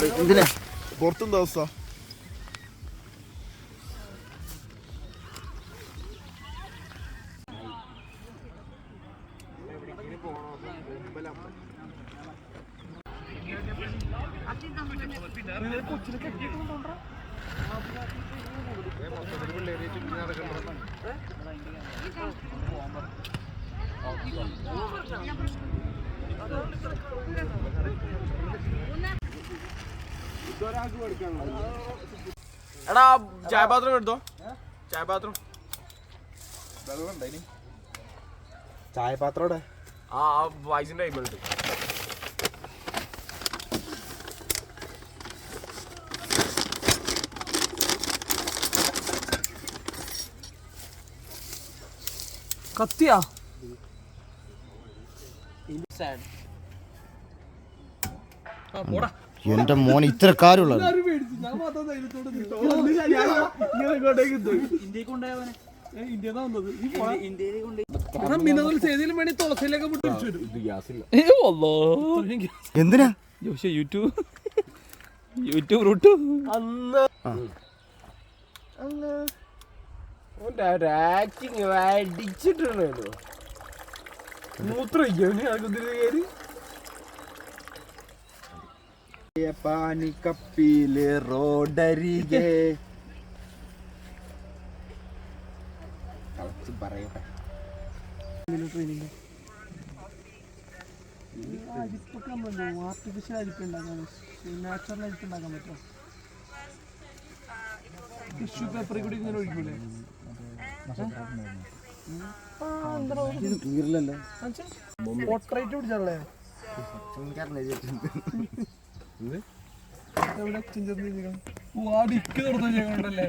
എന്തിനാ പുറത്തെന്താ അവസ്ഥ? എടാ ചായപാത്രം എടുത്തോ. ചായപാത്രം ചായപാത്രോടെ ആ വയസ്സിന്റെ ടൈമിലുണ്ട്. കത്തിയാ എന്റെ മോൻ ഇത്ര കാര്യമുള്ള എന്തിനാ യൂട്യൂബ് റൂട്ട് അടിച്ചിട്ടുണ്ടോ മൂത്രയിക്കാര് പാനിക്കപ്പിലെ റോഡരികെ പറയട്ടെ. ആർട്ടിഫിഷ്യൽ അരിപ്പ് ഉണ്ടാക്കാൻ നാച്ചുറൽ അരിപ്പ് ഉണ്ടാക്കാൻ പറ്റും. ടിഷ്യൂ പേപ്പറിൽ കൂടി ഇങ്ങനെ ഒഴിക്കൂലേ? പോർട്രേറ്റ് പിടിച്ചാലേ ഡിക്ക് തുറന്നു ചെയ്യണ്ടല്ലേ.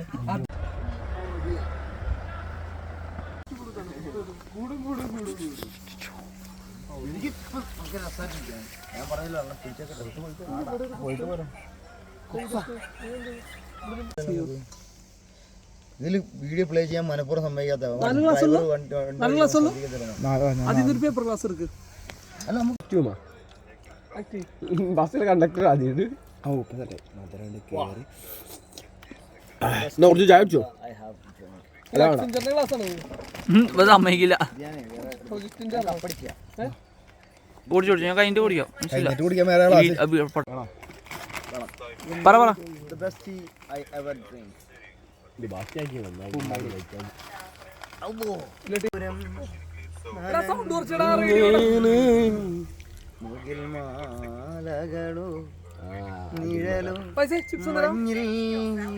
ഇതില് വീഡിയോ പ്ലേ ചെയ്യാൻ മനപ്പൂർവ്വം സമ്മതിക്കാത്ത പേപ്പർ ക്ലാസ് എടുക്ക്. അല്ല നമുക്ക് ബസ്സിലെ കണ്ടക്ടർ ആദ്യം ചായ കുടിച്ചോ? സമ്മതിക്കില്ല. ഓടിച്ചോടിച്ചു ഞാൻ കഴിഞ്ഞിട്ട് ഓടിക്കാം. പറ പറ. മാലകളോ നിഴലോ മഞ്ഞിൽ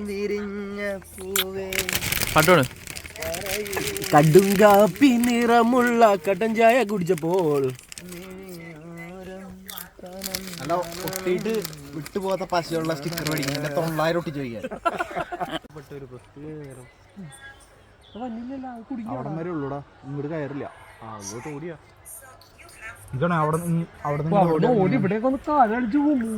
വിരിഞ്ഞ പൂവേ. പാട്ടോണ്. കടും കാപ്പി നിറമുള്ള കട്ടൻ ചായ കുടിച്ചപ്പോൾ അല്ല ഒട്ടിയിട്ട് വിട്ടുപോകാത്ത പശയുള്ള സ്റ്റിക്കർ മേടിക്കും. 900 ഒട്ടി ചോദിക്കാൻ അവിടെ വരെ ഉള്ളൂടാ, ഇങ്ങോട്ട് കയറില്ല. അങ്ങോട്ട് ഓടിയാ ഇതാണ് അവിടെ ഓടി ഇവിടേക്ക് ഒന്ന് കാലടിച്ചു പോകും.